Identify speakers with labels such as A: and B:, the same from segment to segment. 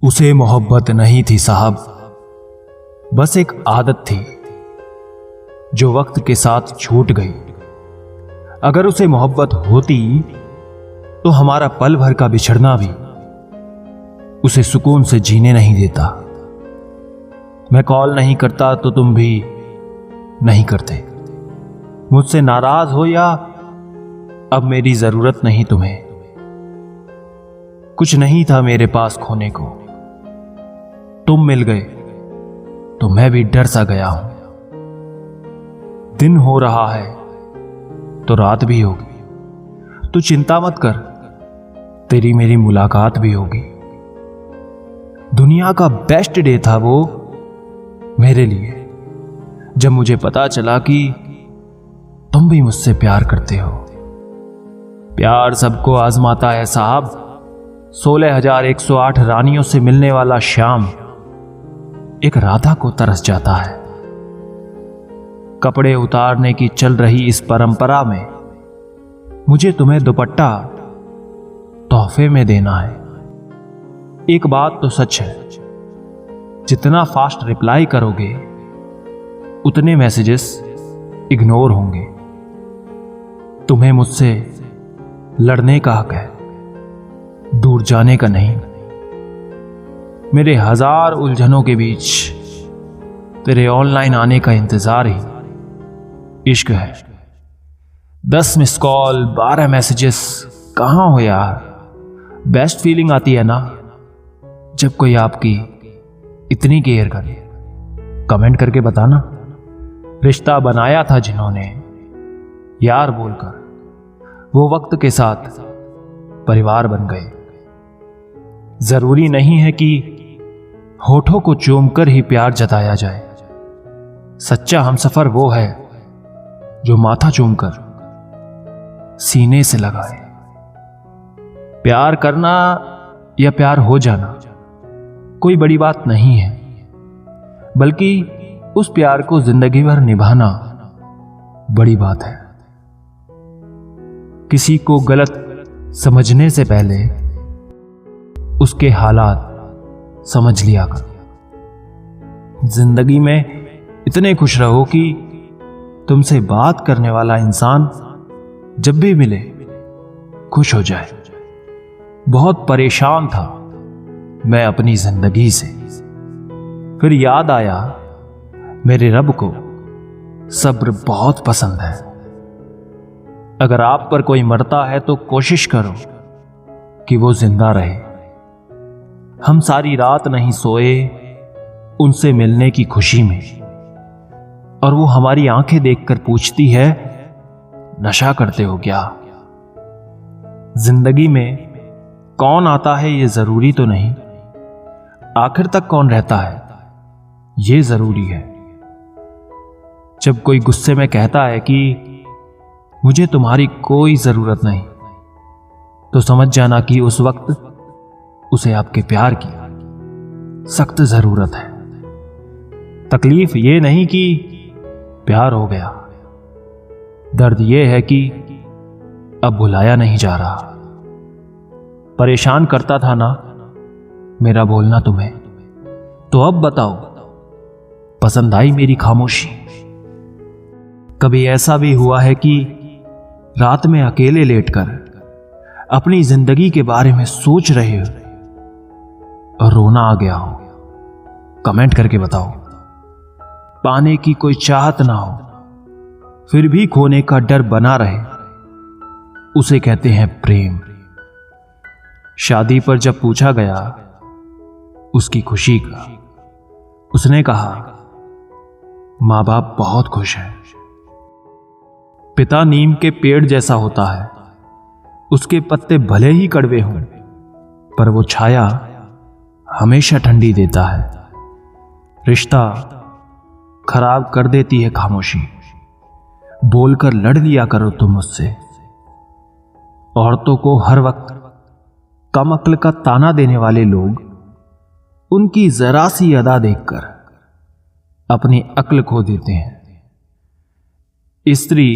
A: उसे मोहब्बत नहीं थी साहब, बस एक आदत थी जो वक्त के साथ छूट गई। अगर उसे मोहब्बत होती तो हमारा पल भर का बिछड़ना भी उसे सुकून से जीने नहीं देता। मैं कॉल नहीं करता तो तुम भी नहीं करते। मुझसे नाराज हो या अब मेरी जरूरत नहीं तुम्हें। कुछ नहीं था मेरे पास खोने को, तुम मिल गए तो मैं भी डर सा गया हूं। दिन हो रहा है तो रात भी होगी, तू चिंता मत कर, तेरी मेरी मुलाकात भी होगी। दुनिया का बेस्ट डे था वो मेरे लिए, जब मुझे पता चला कि तुम भी मुझसे प्यार करते हो। प्यार सबको आजमाता है साहब। 16,108 रानियों से मिलने वाला श्याम एक राधा को तरस जाता है। कपड़े उतारने की चल रही इस परंपरा में मुझे तुम्हें दुपट्टा तोहफे में देना है। एक बात तो सच है, जितना फास्ट रिप्लाई करोगे उतने मैसेजेस इग्नोर होंगे। तुम्हें मुझसे लड़ने का हक है, दूर जाने का नहीं। मेरे हजार उलझनों के बीच तेरे ऑनलाइन आने का इंतजार ही इश्क है। 10 मिस कॉल, 12 मैसेजेस, कहां हो यार। बेस्ट फीलिंग आती है ना जब कोई आपकी इतनी केयर करे। कमेंट करके बताना, रिश्ता बनाया था जिन्होंने यार बोलकर, वो वक्त के साथ परिवार बन गए। जरूरी नहीं है कि होठों को चूमकर ही प्यार जताया जाए। सच्चा हमसफर वो है जो माथा चूमकर सीने से लगाए। प्यार करना या प्यार हो जाना कोई बड़ी बात नहीं है, बल्कि उस प्यार को जिंदगी भर निभाना बड़ी बात है। किसी को गलत समझने से पहले उसके हालात समझ लिया कर। जिंदगी में इतने खुश रहो कि तुमसे बात करने वाला इंसान जब भी मिले खुश हो जाए। बहुत परेशान था मैं अपनी जिंदगी से, फिर याद आया मेरे रब को सब्र बहुत पसंद है। अगर आप पर कोई मरता है तो कोशिश करो कि वो जिंदा रहे। हम सारी रात नहीं सोए उनसे मिलने की खुशी में, और वो हमारी आंखें देखकर पूछती है नशा करते हो क्या। जिंदगी में कौन आता है ये जरूरी तो नहीं, आखिर तक कौन रहता है ये जरूरी है। जब कोई गुस्से में कहता है कि मुझे तुम्हारी कोई जरूरत नहीं, तो समझ जाना कि उस वक्त उसे आपके प्यार की सख्त जरूरत है। तकलीफ ये नहीं कि प्यार हो गया, दर्द ये है कि अब बुलाया नहीं जा रहा। परेशान करता था ना मेरा बोलना तुम्हें, तो अब बताओ पसंद आई मेरी खामोशी। कभी ऐसा भी हुआ है कि रात में अकेले लेटकर अपनी जिंदगी के बारे में सोच रहे हो और रोना आ गया हो। कमेंट करके बताओ। पाने की कोई चाहत ना हो फिर भी खोने का डर बना रहे, उसे कहते हैं प्रेम। शादी पर जब पूछा गया उसकी खुशी का, उसने कहा मां बाप बहुत खुश हैं। पिता नीम के पेड़ जैसा होता है, उसके पत्ते भले ही कड़वे हों पर वो छाया हमेशा ठंडी देता है। रिश्ता खराब कर देती है खामोशी, बोलकर लड़ लिया करो तुम मुझसे। औरतों को हर वक्त कम अक्ल का ताना देने वाले लोग उनकी जरा सी अदा देखकर अपनी अक्ल खो देते हैं। स्त्री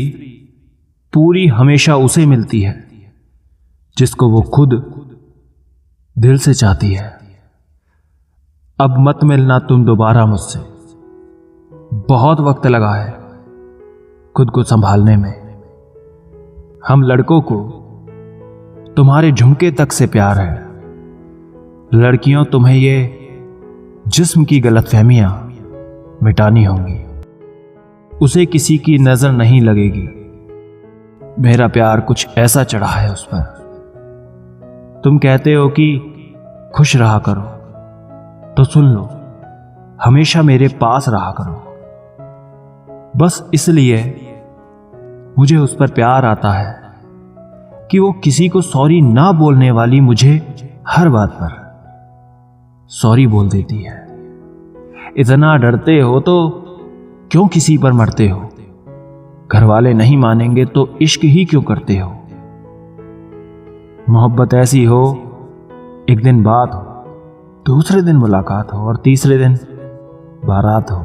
A: पूरी हमेशा उसे मिलती है जिसको वो खुद दिल से चाहती है। अब मत मिलना तुम दोबारा मुझसे। बहुत वक्त लगा है खुद को संभालने में। हम लड़कों को तुम्हारे झुमके तक से प्यार है। लड़कियों, तुम्हें ये जिस्म की गलतफहमियां मिटानी होंगी। उसे किसी की नजर नहीं लगेगी। मेरा प्यार कुछ ऐसा चढ़ा है उस पर। तुम कहते हो कि खुश रहा करो, तो सुन लो, हमेशा मेरे पास रहा करो। बस इसलिए मुझे उस पर प्यार आता है कि वो किसी को सॉरी ना बोलने वाली मुझे हर बात पर सॉरी बोल देती है। इतना डरते हो तो क्यों किसी पर मरते हो? घर वाले नहीं मानेंगे तो इश्क ही क्यों करते हो? मोहब्बत ऐसी हो, एक दिन बात हो, दूसरे दिन मुलाकात हो और तीसरे दिन बारात हो।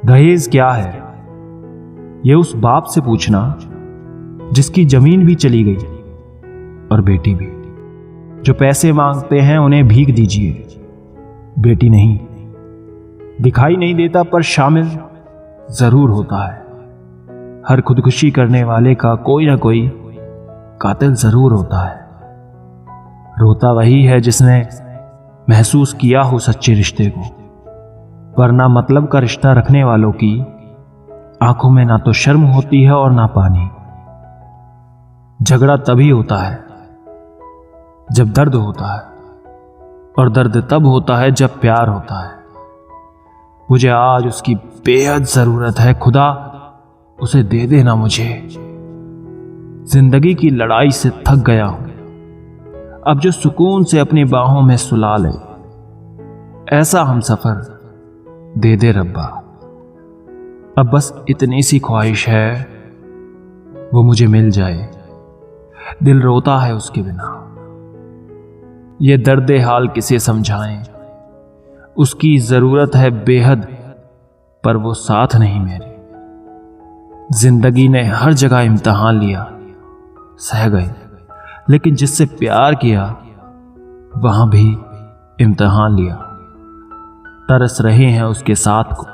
A: दहेज क्या है ये उस बाप से पूछना जिसकी जमीन भी चली गई और बेटी भी। जो पैसे मांगते हैं उन्हें भीख दीजिए, बेटी नहीं। दिखाई नहीं देता पर शामिल जरूर होता है। हर खुदकुशी करने वाले का कोई ना कोई कातिल जरूर होता है। रोता वही है जिसने महसूस किया हो सच्चे रिश्ते को, वरना मतलब का रिश्ता रखने वालों की आंखों में ना तो शर्म होती है और ना पानी। झगड़ा तभी होता है जब दर्द होता है, और दर्द तब होता है जब प्यार होता है। मुझे आज उसकी बेहद जरूरत है। खुदा, उसे दे देना मुझे। जिंदगी की लड़ाई से थक गया हूं, अब जो सुकून से अपनी बाहों में सुला ले। ऐसा हम सफर दे दे रब्बा। अब बस इतनी सी ख्वाहिश है, वो मुझे मिल जाए। दिल रोता है उसके बिना। ये दर्द हाल किसे समझाएं? उसकी जरूरत है बेहद, पर वो साथ नहीं मेरे। जिंदगी ने हर जगह इम्तिहान लिया, सह गए, लेकिन जिससे प्यार किया वहां भी इम्तिहान लिया। तरस रहे हैं उसके साथ को,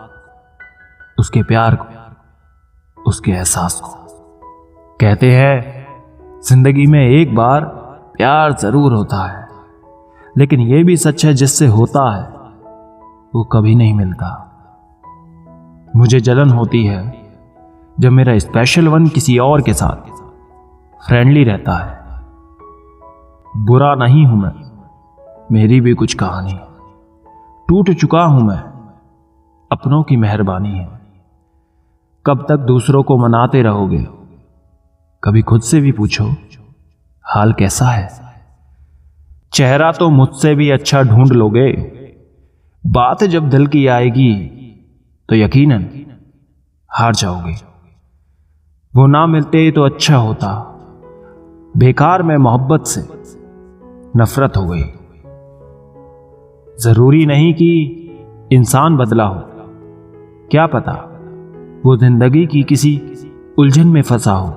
A: उसके प्यार को, उसके एहसास को। कहते हैं जिंदगी में एक बार प्यार जरूर होता है, लेकिन यह भी सच है जिससे होता है वो कभी नहीं मिलता। मुझे जलन होती है जब मेरा स्पेशल वन किसी और के साथ फ्रेंडली रहता है। बुरा नहीं हूं मैं, मेरी भी कुछ कहानी है। टूट चुका हूं मैं, अपनों की मेहरबानी है। कब तक दूसरों को मनाते रहोगे? कभी खुद से भी पूछो हाल कैसा है। चेहरा तो मुझसे भी अच्छा ढूंढ लोगे, बात जब दिल की आएगी तो यकीनन हार जाओगे। वो ना मिलते तो अच्छा होता, बेकार में मोहब्बत से नफरत हो गई। जरूरी नहीं कि इंसान बदला हो, क्या पता वो जिंदगी की किसी उलझन में फंसा हो।